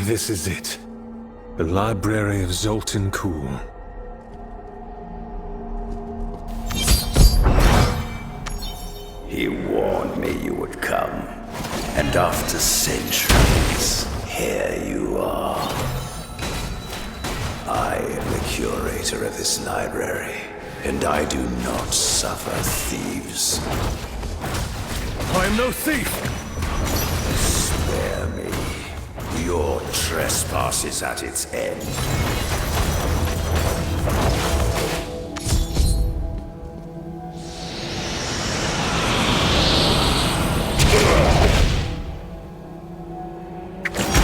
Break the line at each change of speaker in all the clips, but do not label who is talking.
This is it. The Library of Zoltun Kulle.
He warned me you would come. And after centuries, here you are. I am the curator of this library, and I do not suffer thieves.
I am no thief!
Spare me. Your trespass is at its end.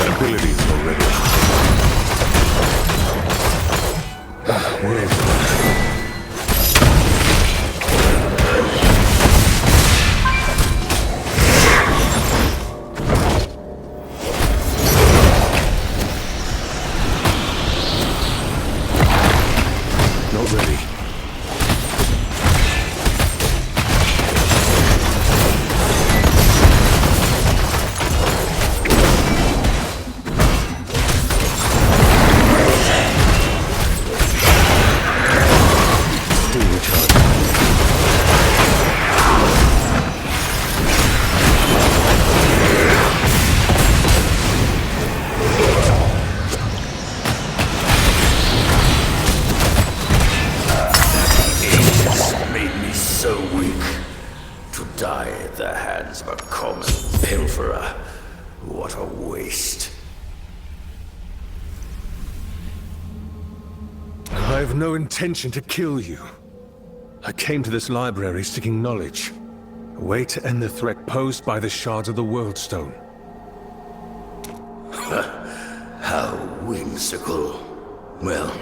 Abilities already. World. Not ready.
What a waste.
I have no intention to kill you. I came to this library seeking knowledge. A way to end the threat posed by the shards of the World Stone.
How whimsical. Well,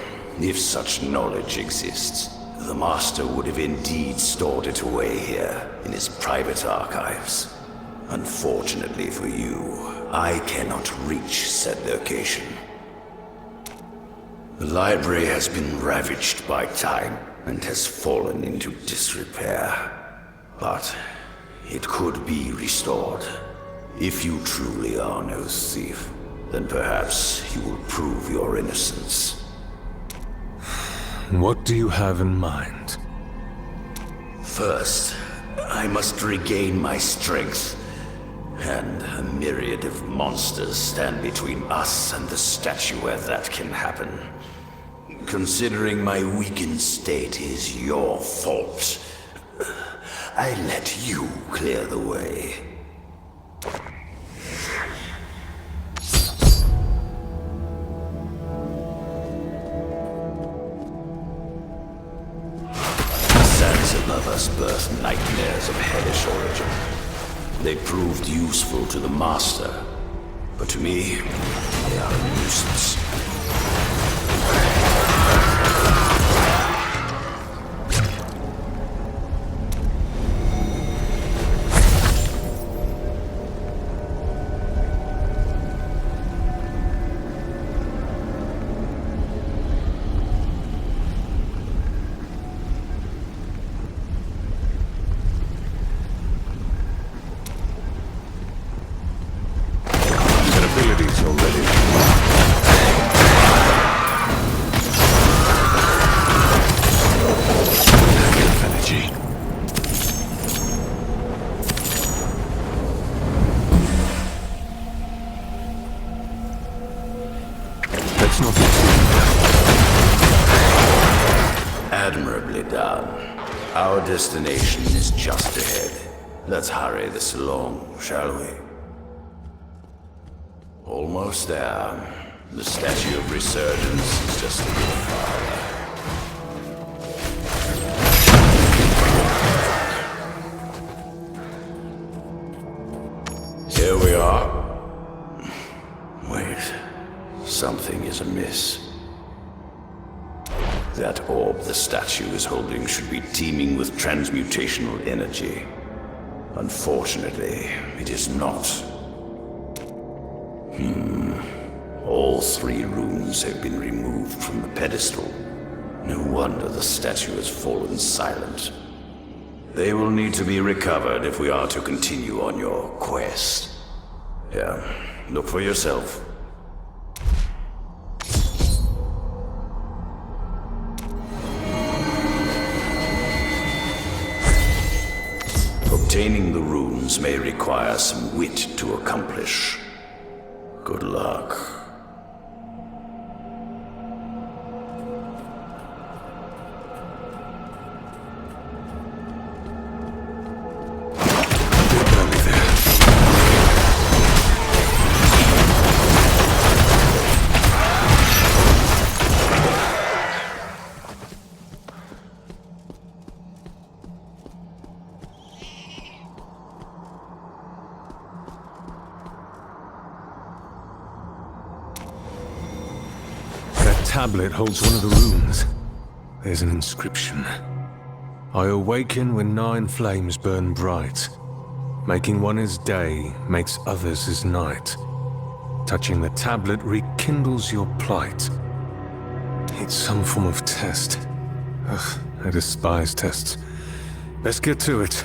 if such knowledge exists, the Master would have indeed stored it away here in his private archives. Unfortunately for you, I cannot reach said location. The library has been ravaged by time and has fallen into disrepair. But it could be restored. If you truly are no thief, then perhaps you will prove your innocence.
What do you have in mind?
First, I must regain my strength. And a myriad of monsters stand between us and the statue where that can happen. Considering my weakened state is your fault, I let you clear the way. Sands above us birth nightmares of hellish origin. They proved useful to the Master, but to me, they are a nuisance. Admirably done. Our destination is just ahead. Let's hurry this along, shall we? Almost there. The Statue of Resurgence is just a bit farther. Here we are. Wait. Something is amiss. That orb the statue is holding should be teeming with transmutational energy. Unfortunately, it is not. All 3 runes have been removed from the pedestal. No wonder the statue has fallen silent. They will need to be recovered if we are to continue on your quest. Yeah, look for yourself. Obtaining the runes may require some wit to accomplish. Good luck.
Tablet holds one of the runes. There's an inscription. I awaken when 9 flames burn bright. Making one as day makes others as night. Touching the tablet rekindles your plight. It's some form of test. Ugh, I despise tests. Let's get to it.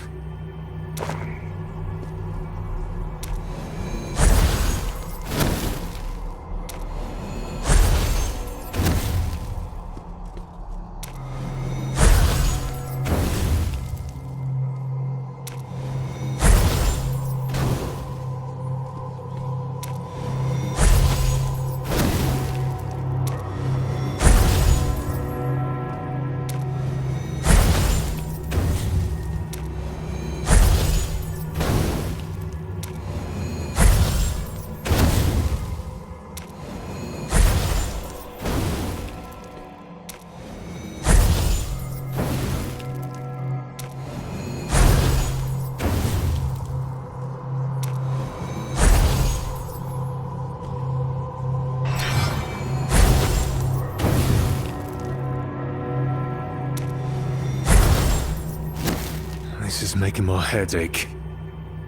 This is making my head ache.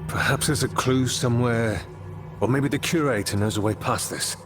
Perhaps there's a clue somewhere, or maybe the curator knows a way past this.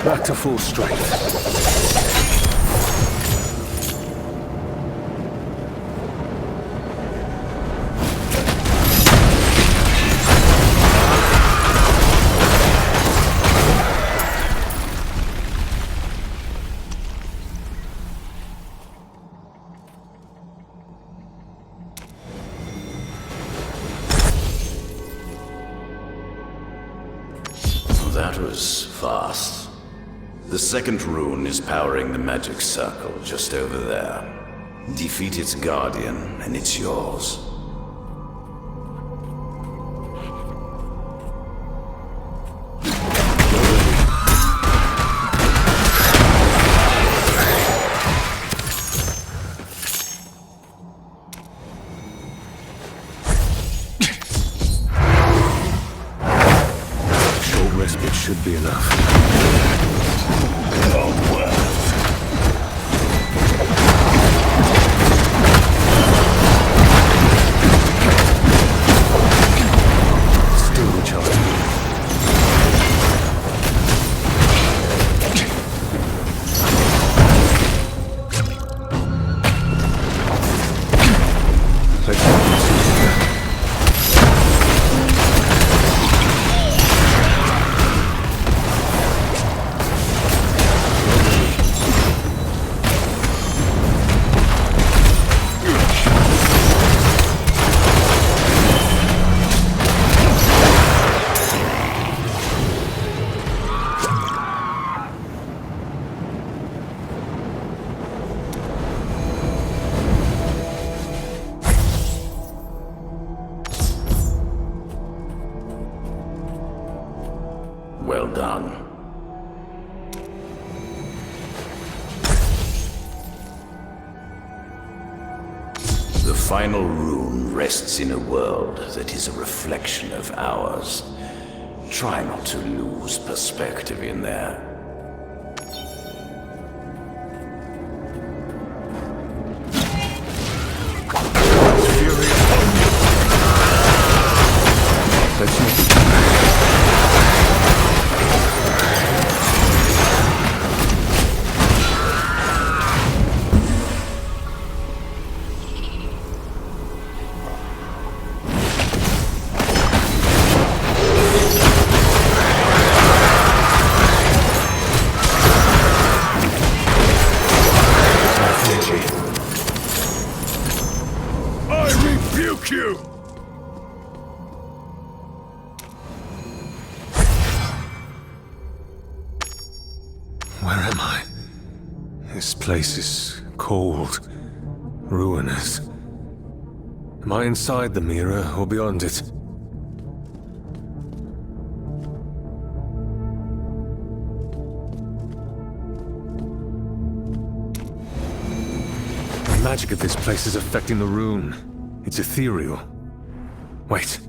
Back to full strength.
That was fast. The second rune is powering the magic circle just over there. Defeat its guardian, and it's yours. The final rune rests in a world that is a reflection of ours. Try not to lose perspective in there.
Let's make it.
I rebuke you!
Where am I? This place is cold, ruinous. Am I inside the mirror or beyond it? The magic of this place is affecting the rune. It's ethereal. Wait,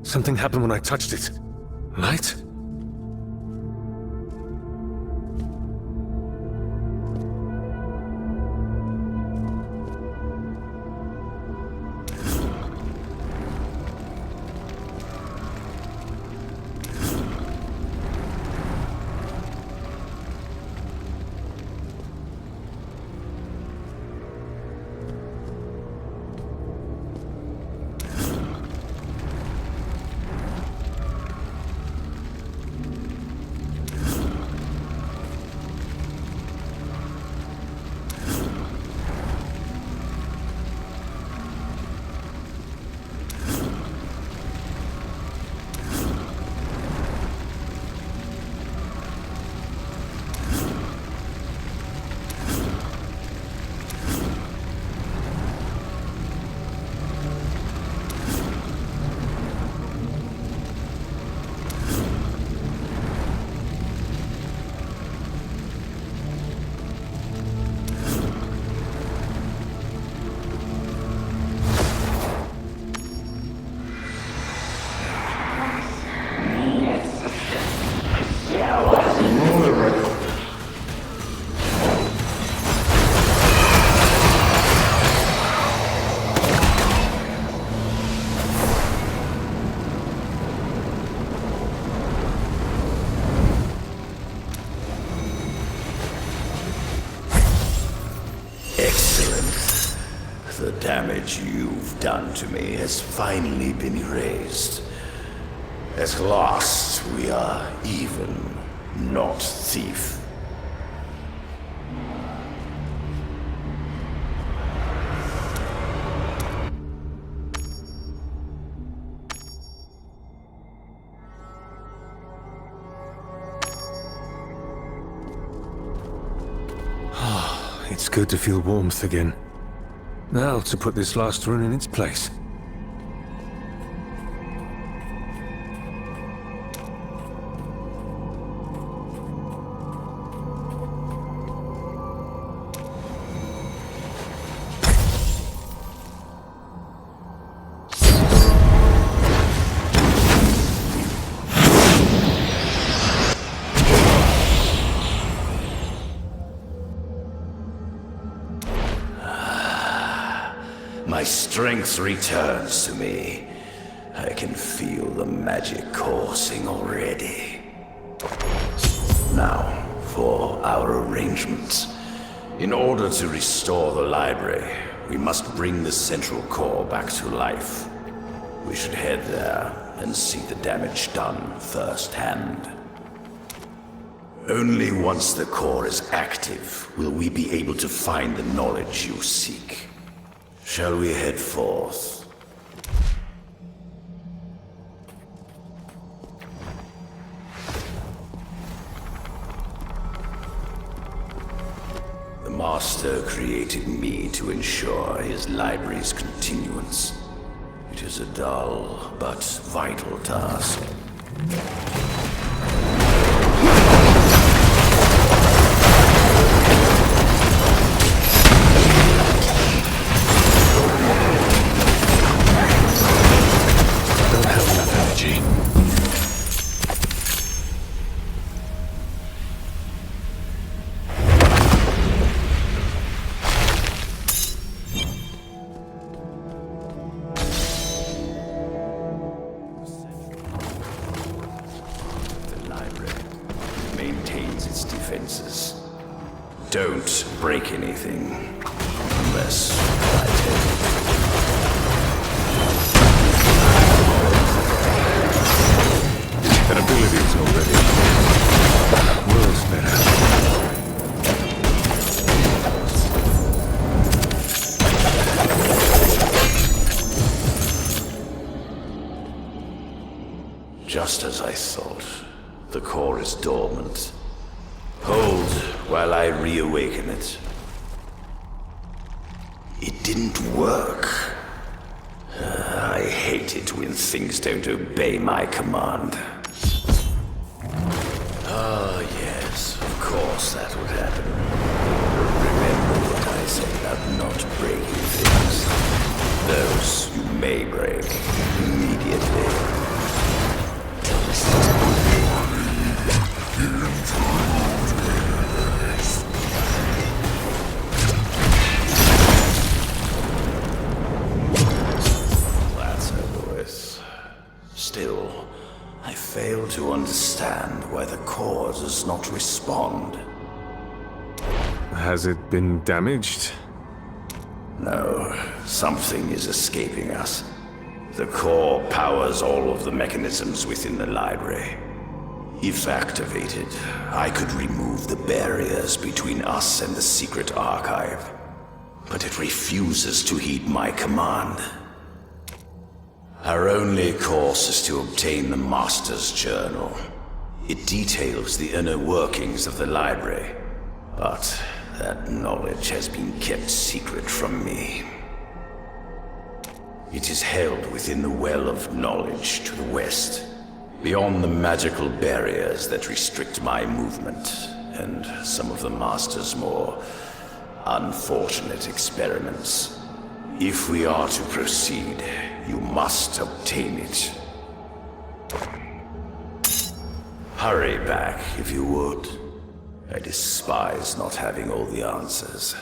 something happened when I touched it. Light?
The damage you've done to me has finally been erased. At last, we are even, not thief.
It's good to feel warmth again. Now to put this last rune in its place.
My strength returns to me. I can feel the magic coursing already. Now, for our arrangements. In order to restore the library, we must bring the central core back to life. We should head there and see the damage done firsthand. Only once the core is active will we be able to find the knowledge you seek. Shall we head forth? The Master created me to ensure his library's continuance. It is a dull but vital task. defenses. Don't break anything, unless I tell you.
That ability is already worlds better.
Just as I thought, the core is dormant. Hold while I reawaken it. It didn't work. I hate it when things don't obey my command. Ah, yes, of course that would happen. Remember what I said about not breaking things. Those you may break immediately. That's over with. Still, I fail to understand why the core does not respond.
Has it been damaged?
No, something is escaping us. The core powers all of the mechanisms within the library. If activated, I could remove the barriers between us and the secret archive. But it refuses to heed my command. Our only course is to obtain the Master's Journal. It details the inner workings of the library, but that knowledge has been kept secret from me. It is held within the well of knowledge to the west, beyond the magical barriers that restrict my movement, and some of the Master's more unfortunate experiments. If we are to proceed, you must obtain it. Hurry back, if you would. I despise not having all the answers.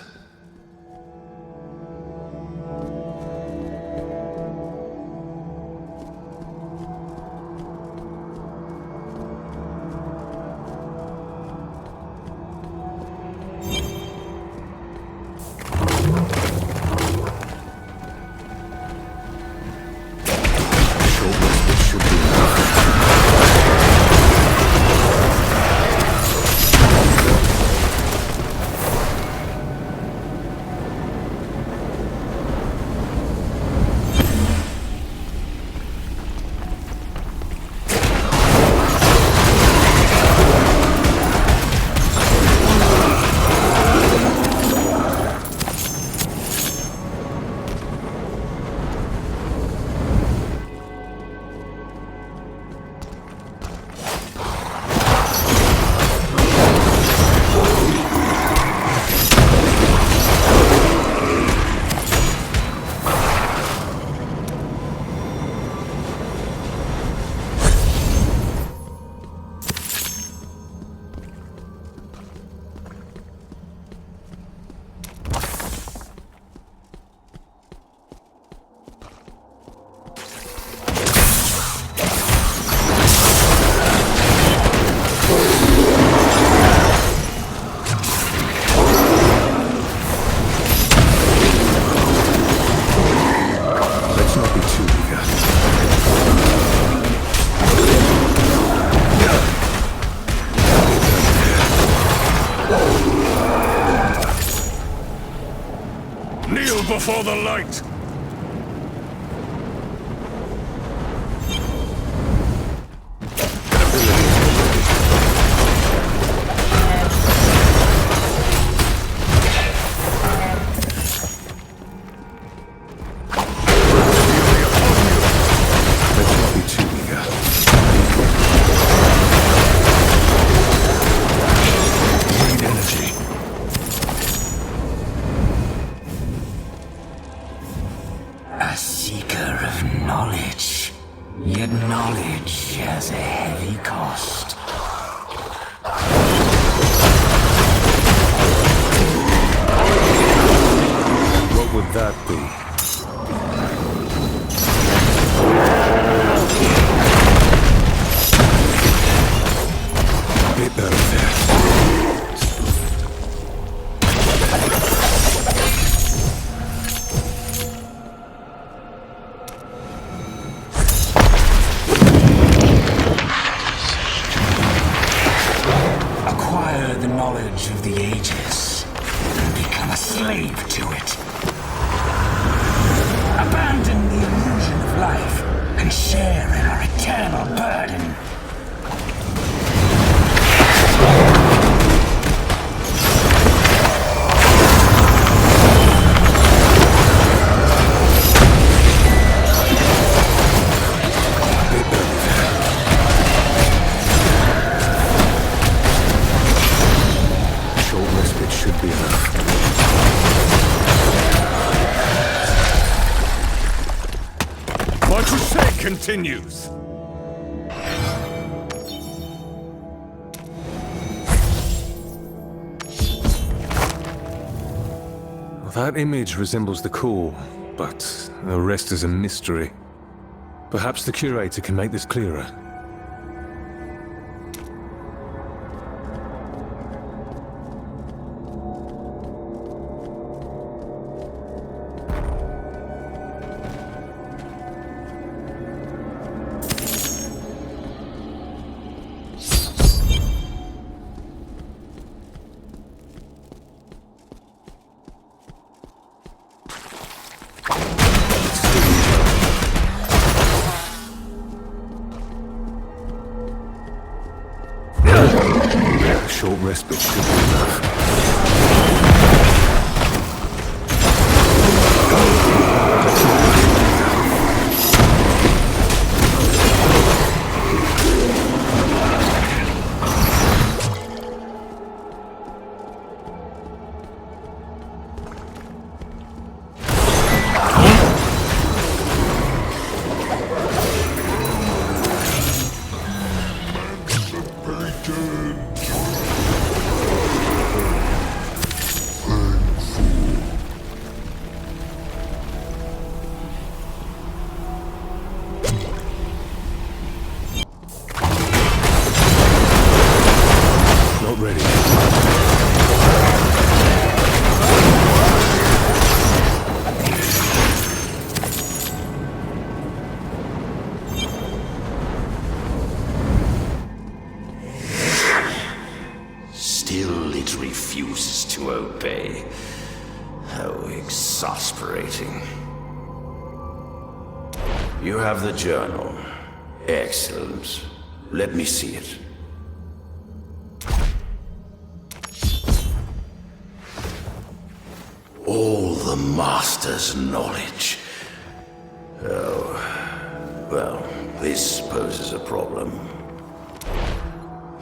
Before the light!
acquire the knowledge of the ages and become a slave to it. Abandon the illusion of life and share in our eternal burden.
Continues. That image resembles the core, but the rest is a mystery. Perhaps the curator can make this clearer. Short respite should be enough.
Still it refuses to obey. How exasperating. You have the journal. Excellent. Let me see it. All the Master's knowledge. Oh, well, this poses a problem.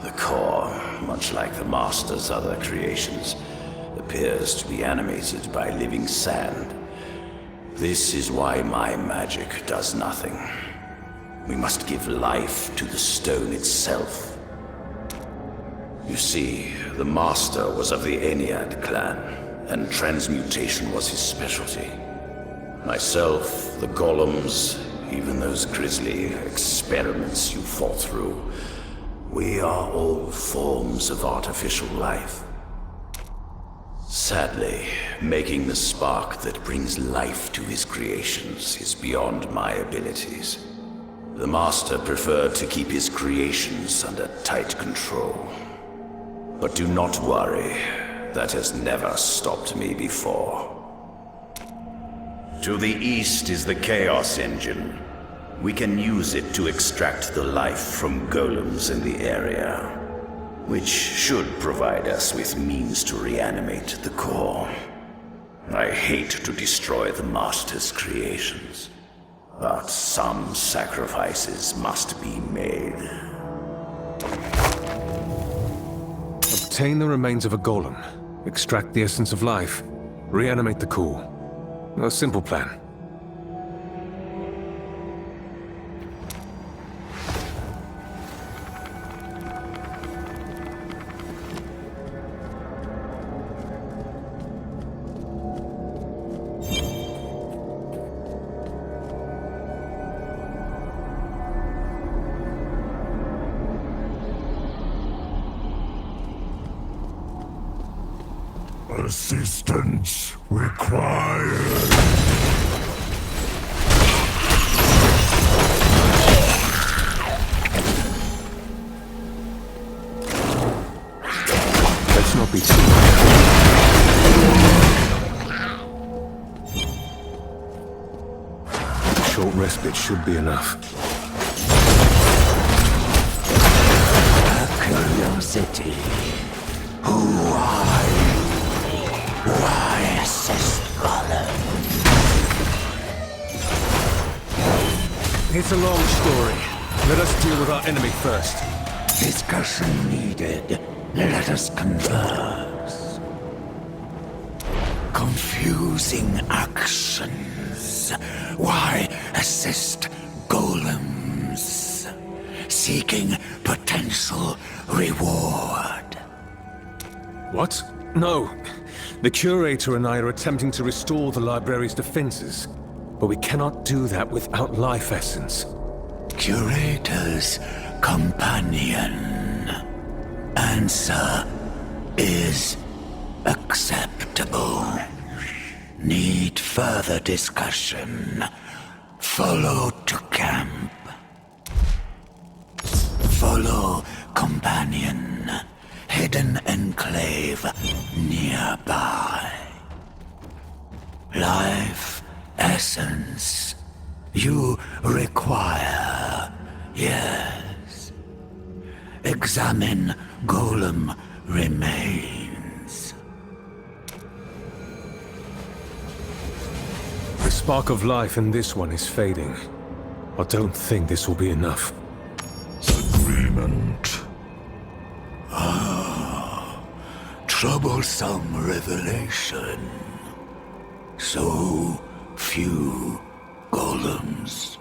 The core, much like the Master's other creations, appears to be animated by living sand. This is why my magic does nothing. We must give life to the stone itself. You see, the Master was of the Ennead clan, and transmutation was his specialty. Myself, the golems, even those grisly experiments you fought through, we are all forms of artificial life. Sadly, making the spark that brings life to his creations is beyond my abilities. The Master preferred to keep his creations under tight control. But do not worry, that has never stopped me before. To the east is the Chaos Engine. We can use it to extract the life from golems in the area, which should provide us with means to reanimate the core. I hate to destroy the Master's creations, but some sacrifices must be made.
Obtain the remains of a golem, extract the essence of life, reanimate the core. A simple plan.
Assistance required.
Let's not be too A short respite should be enough.
A curiosity. Who are you? Why assist Golem?
It's a long story. Let us deal with our enemy first.
Discussion needed. Let us converse. Confusing actions. Why assist golems? Seeking potential reward.
What? No. The Curator and I are attempting to restore the library's defenses. But we cannot do that without life essence.
Curator's companion. Answer is acceptable. Need further discussion. Follow to camp. Follow companion. Hidden enclave nearby. Life essence you require, yes. Examine golem remains.
The spark of life in this one is fading. I don't think this will be enough.
Agreement.
Troublesome revelation. So few golems.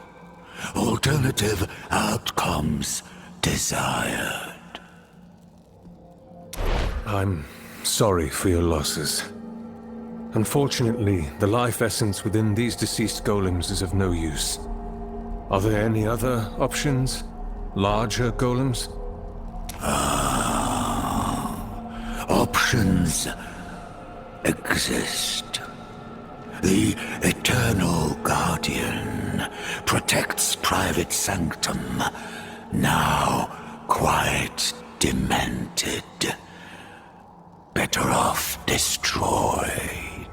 Alternative outcomes desired.
I'm sorry for your losses. Unfortunately, the life essence within these deceased golems is of no use. Are there any other options? Larger golems?
Options exist. The Eternal Guardian protects private sanctum, now quite demented. Better off destroyed.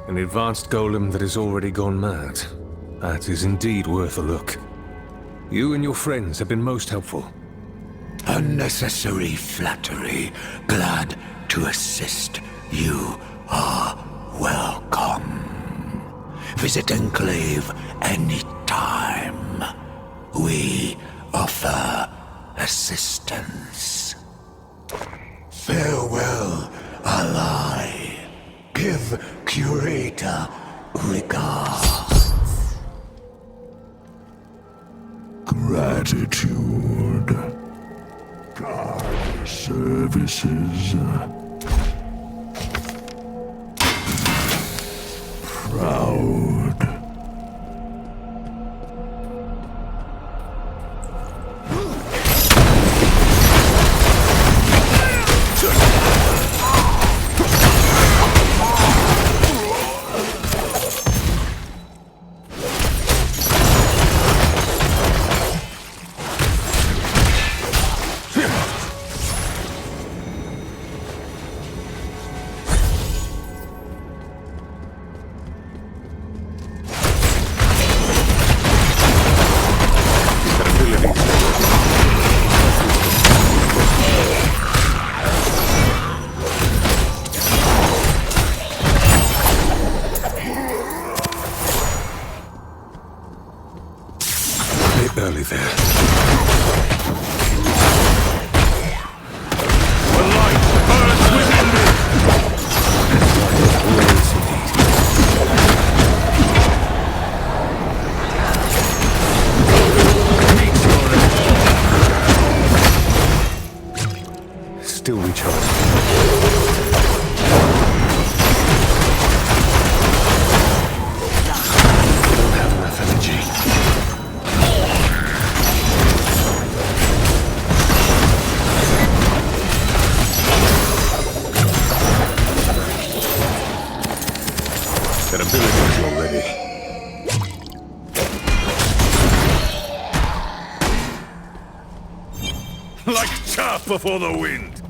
An advanced golem that has already gone mad. That is indeed worth a look. You and your friends have been most helpful.
Unnecessary flattery. Glad to assist. You are welcome. Visit Enclave anytime. We offer assistance. Farewell, ally. Give Curator regards.
Gratitude. Guard services. Proud.
Early there.
The light burns within me!
Glorious indeed. Still recharging. Don't have enough energy. That ability already.
Like chaff before the wind!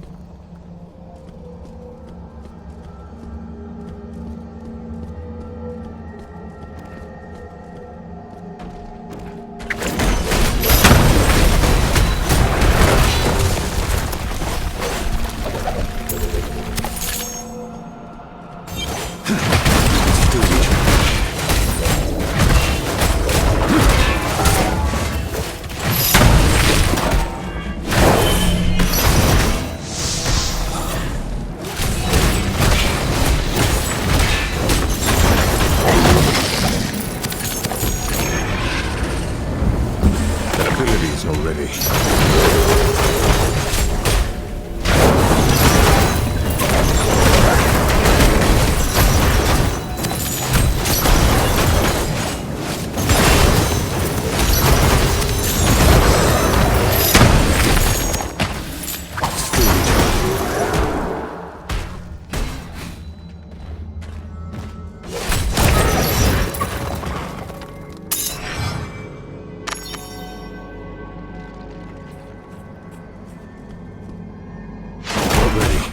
Not ready.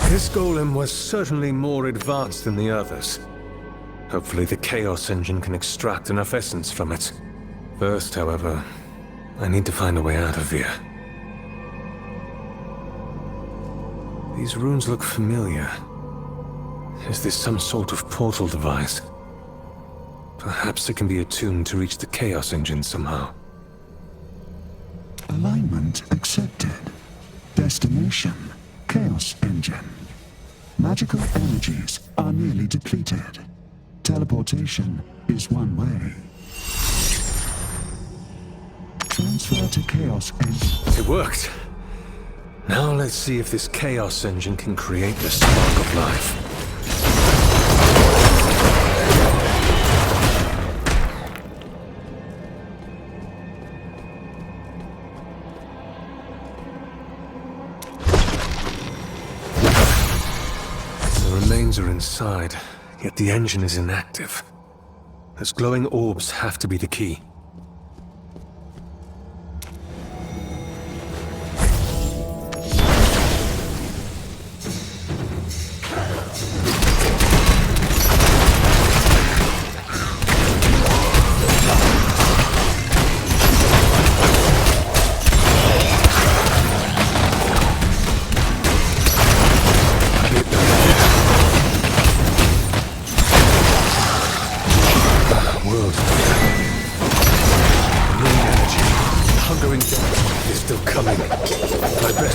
This golem was certainly more advanced than the others. Hopefully the Chaos Engine can extract enough essence from it. First, however, I need to find a way out of here. These runes look familiar. Is this some sort of portal device? Perhaps it can be attuned to reach the Chaos Engine somehow.
Alignment accepted. Destination, Chaos Engine. Magical energies are nearly depleted. Teleportation is one way. Transfer to Chaos Engine.
It worked. Now let's see if this Chaos Engine can create the spark of life. Are inside, yet the engine is inactive. Those glowing orbs have to be the key.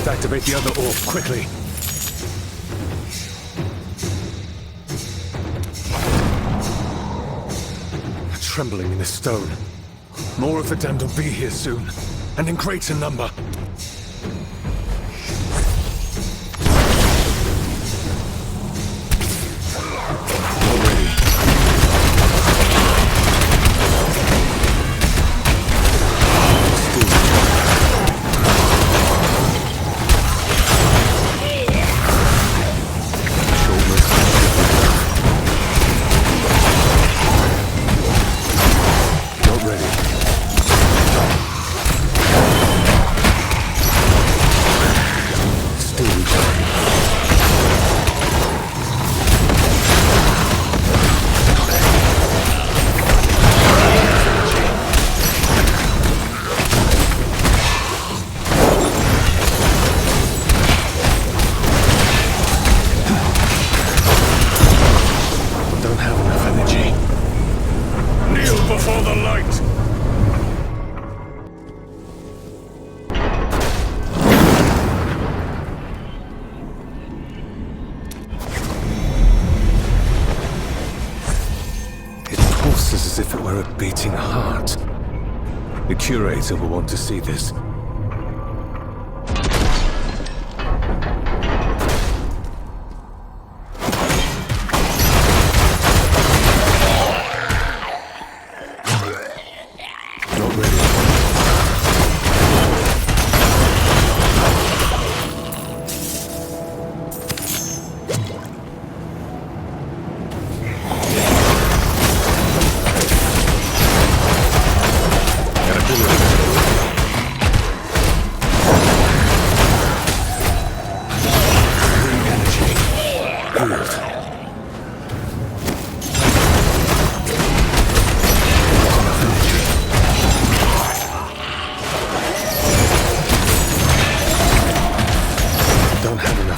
Activate the other orb, quickly. Trembling in the stone. More of the damned will be here soon, and in greater number. The Curator will want to see this. Not ready.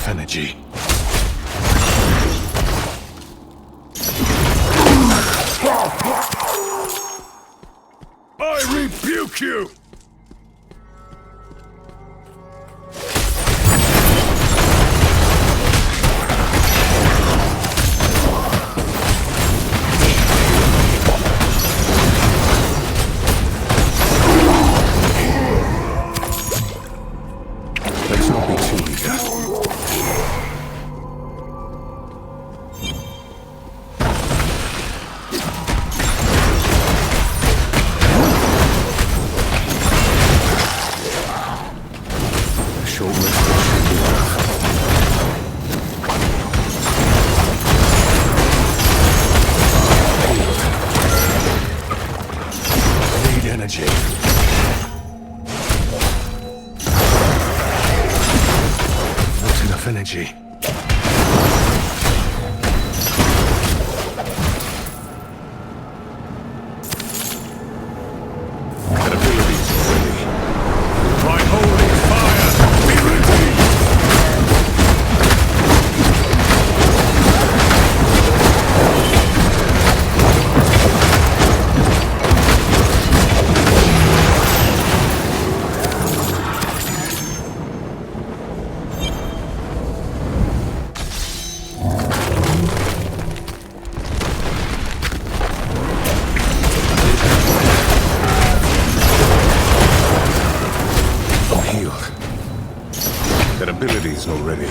Energy.
I rebuke you!
Let's not be too eager. Energy. Not enough energy. That ability's ready.
My holy fire, be ready!
That ability's not ready.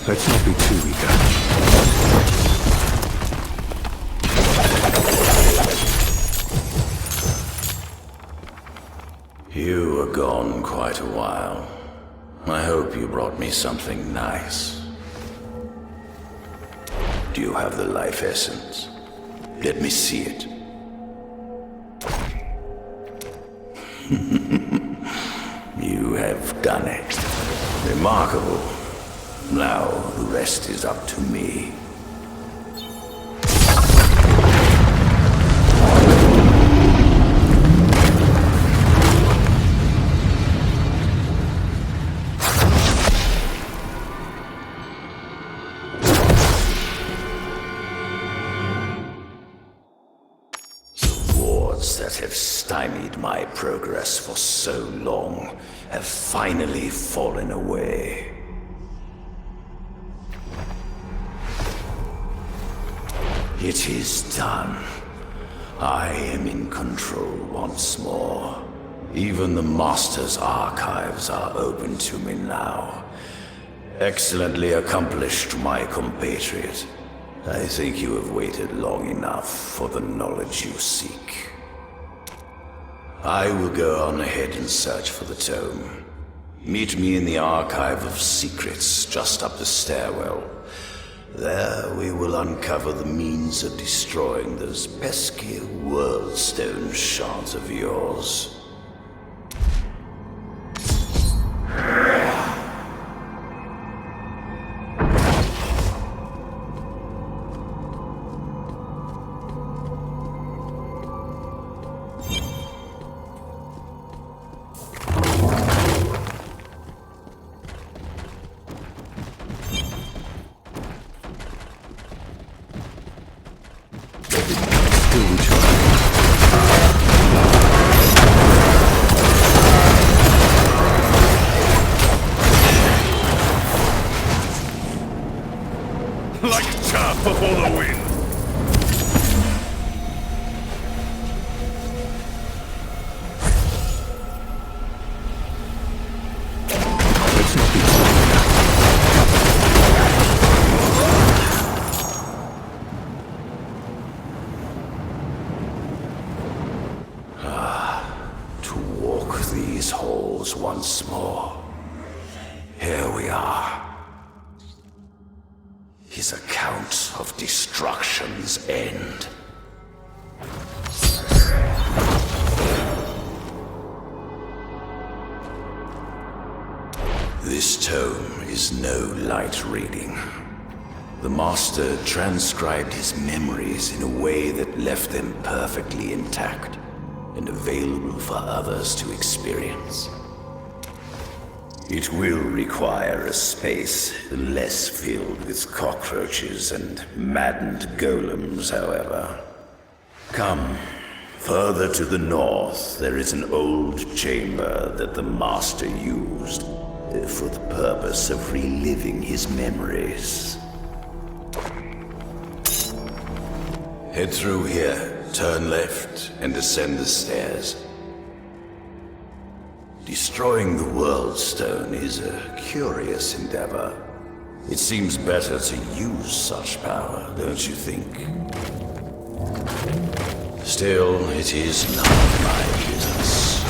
Let's not be too eager.
You were gone quite a while. I hope you brought me something nice. Do you have the life essence? Let me see it. You have done it. Remarkable. Now the rest is up to me. That have stymied my progress for so long have finally fallen away. It is done. I am in control once more. Even the Master's archives are open to me now. Excellently accomplished, my compatriot. I think you have waited long enough for the knowledge you seek. I will go on ahead and search for the tome. Meet me in the Archive of Secrets just up the stairwell. There we will uncover the means of destroying those pesky Worldstone shards of yours.
like chaff before the wind.
Let's not be
To walk these halls once more. Here we are. His account of destruction's end. This tome is no light reading. The Master transcribed his memories in a way that left them perfectly intact and available for others to experience. It will require a space less filled with cockroaches and maddened golems, however. Come, further to the north, there is an old chamber that the Master used for the purpose of reliving his memories. Head through here, turn left, and descend the stairs. Destroying the World Stone is a curious endeavor. It seems better to use such power, don't you think? Still, it is none of my business.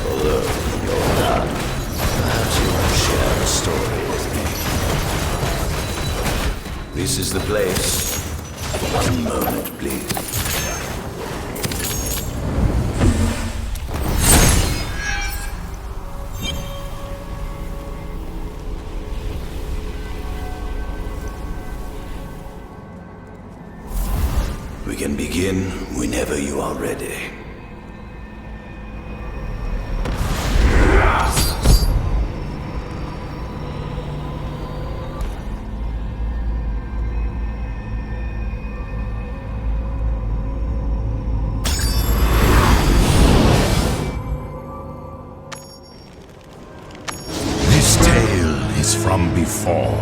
Although you're done, perhaps you want to share a story with me. This is the place. One moment, please. We can begin whenever you are ready.
This tale is from before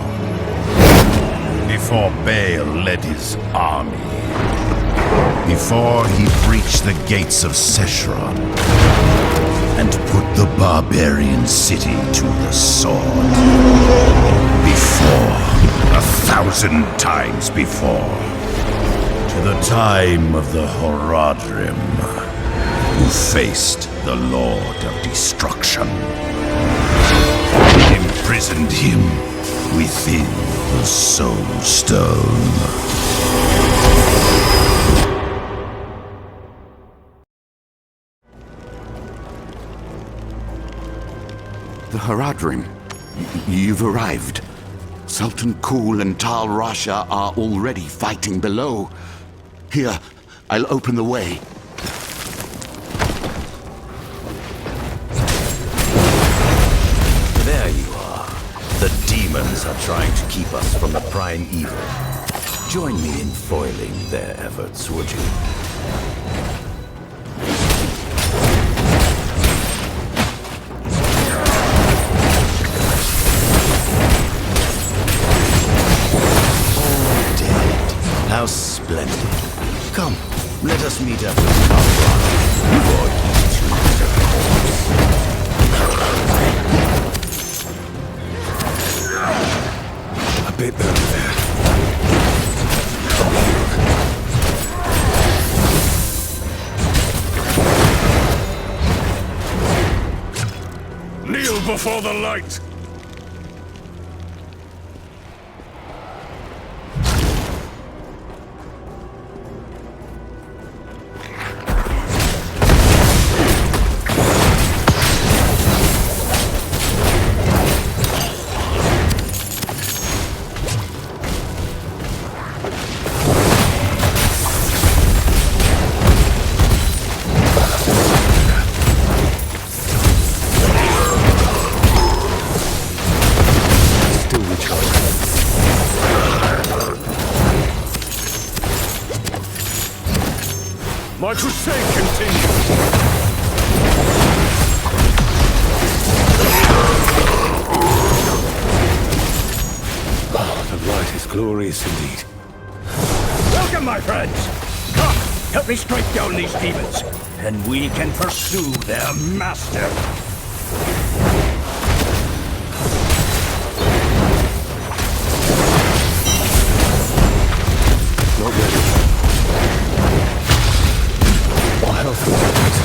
Baal led his army. Before he breached the gates of Seshron and put the barbarian city to the sword. Before, 1,000 times before, to the time of the Horadrim, who faced the Lord of Destruction, imprisoned him within the Soul Stone.
The Horadrim. You've arrived. Zoltun Kulle and Tal Rasha are already fighting below. Here, I'll open the way.
There you are. The demons are trying to keep us from the prime evil. Join me in foiling their efforts, would you? How splendid. Come, let us meet up with Calvary before each
a bit early there.
Kneel before the light! My crusade continues!
The light is glorious indeed.
Welcome, my friends! Come, help me strike down these demons, and we can pursue their master.
Not ready. Our health will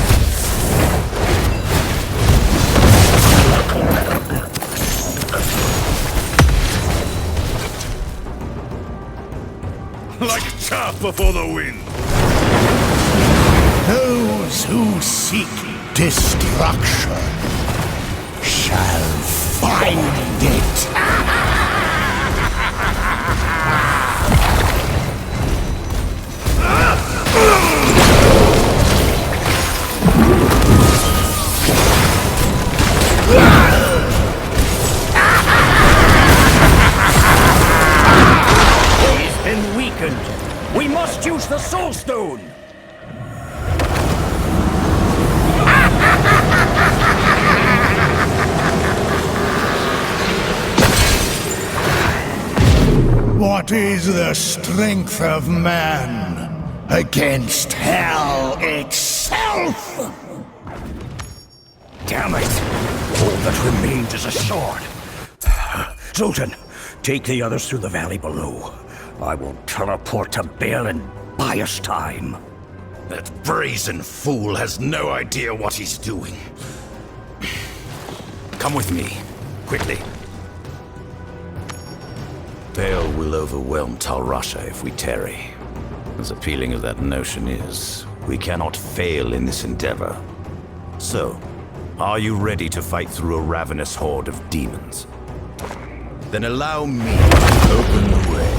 Like chaff before the wind.
Those who seek destruction shall find it. He's been weakened. We must use the Soul Stone. What is the strength of man against hell itself? Damn it! All that remains is a sword. Zoltun, take the others through the valley below. I will teleport to Baal and buy us time.
That brazen fool has no idea what he's doing. Come with me, quickly. Baal will overwhelm Tal Rasha if we tarry. As appealing as that notion is, we cannot fail in this endeavor. So, are you ready to fight through a ravenous horde of demons? Then allow me to open the way.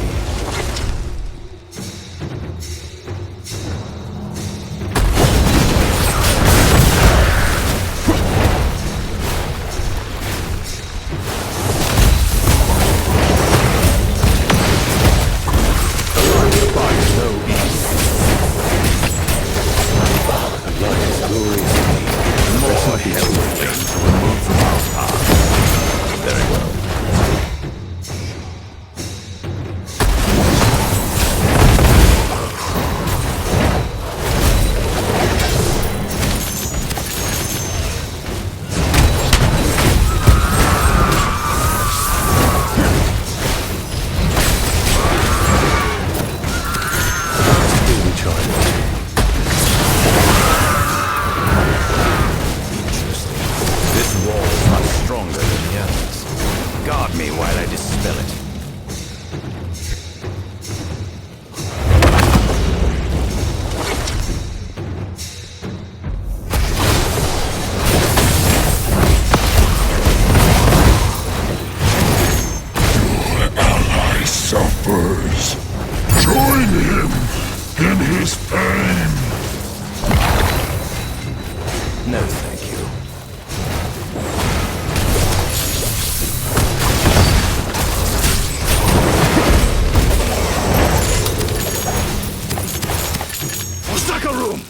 No, thank you.
Osaka room!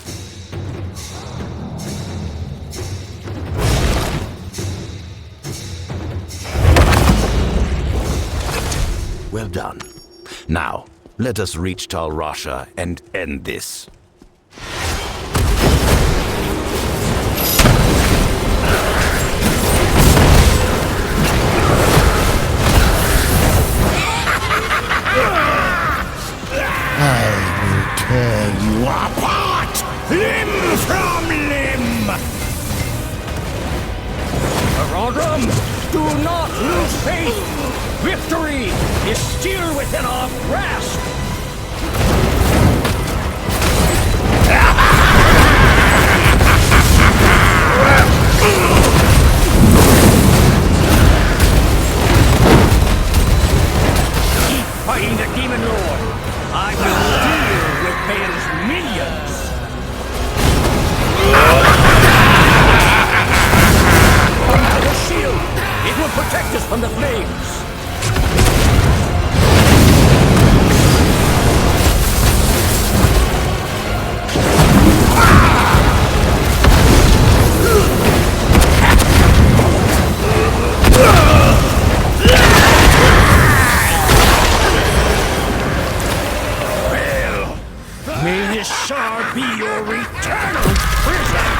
Well done. Now, let us reach Tal Rasha and end this.
Tear you apart, limb from limb! Rodram, do not lose faith! Victory is still within our grasp! Keep fighting the Demon Lord! I will deal with Baal's minions! The shield! It will protect us from the flames! shard be your eternal prison!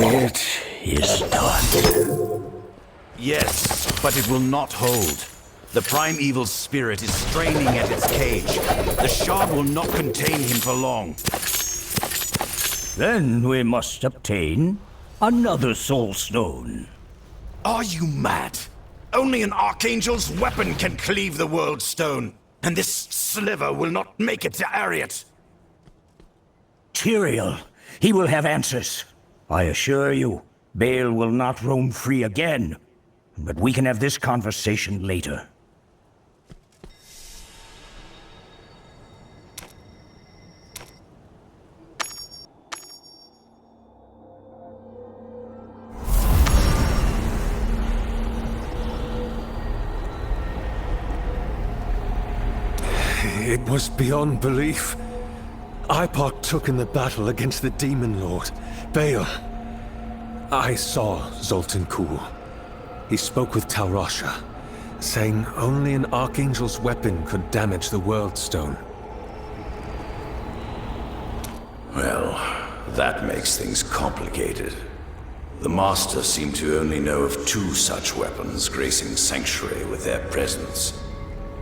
It is done.
Yes, but it will not hold. The primeval spirit is straining at its cage. The shard will not contain him for long.
Then we must obtain another soul stone.
Are you mad? Only an archangel's weapon can cleave the world stone, and this sliver will not make it to Ariat.
Tyrael, he will have answers. I assure you, Baal will not roam free again. But we can have this conversation later.
It was beyond belief. I partook in the battle against the Demon Lord, Baal. I saw Zoltun Kulle. He spoke with Tal Rasha, saying only an Archangel's weapon could damage the World Stone.
Well, that makes things complicated. The Master seemed to only know of 2 such weapons gracing Sanctuary with their presence.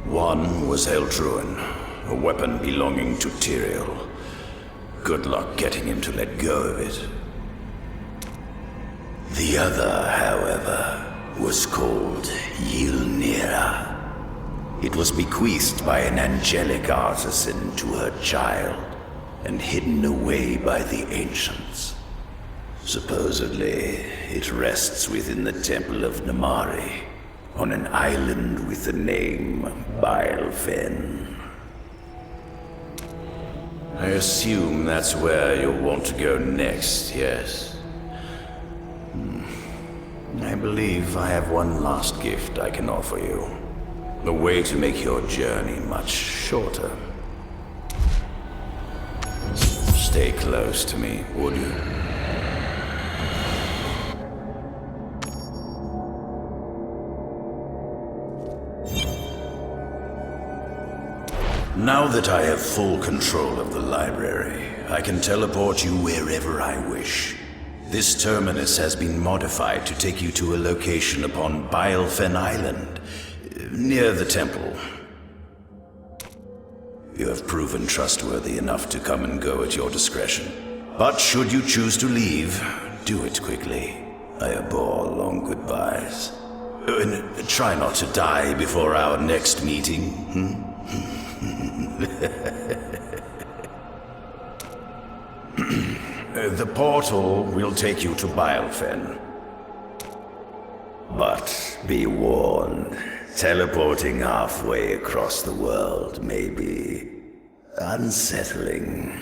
One was Eldruin, a weapon belonging to Tyrael. Good luck getting him to let go of it. The other, however, was called Ylnira. It was bequeathed by an angelic artisan to her child, and hidden away by the ancients. Supposedly, it rests within the Temple of Namari, on an island with the name Baelfen. I assume that's where you'll want to go next, yes? I believe I have one last gift I can offer you. A way to make your journey much shorter. Stay close to me, would you? Now that I have full control of the library, I can teleport you wherever I wish. This terminus has been modified to take you to a location upon Baelfen Island, near the temple. You have proven trustworthy enough to come and go at your discretion. But should you choose to leave, do it quickly. I abhor long goodbyes. And try not to die before our next meeting, The portal will take you to Baelfen. But be warned, teleporting halfway across the world may be unsettling.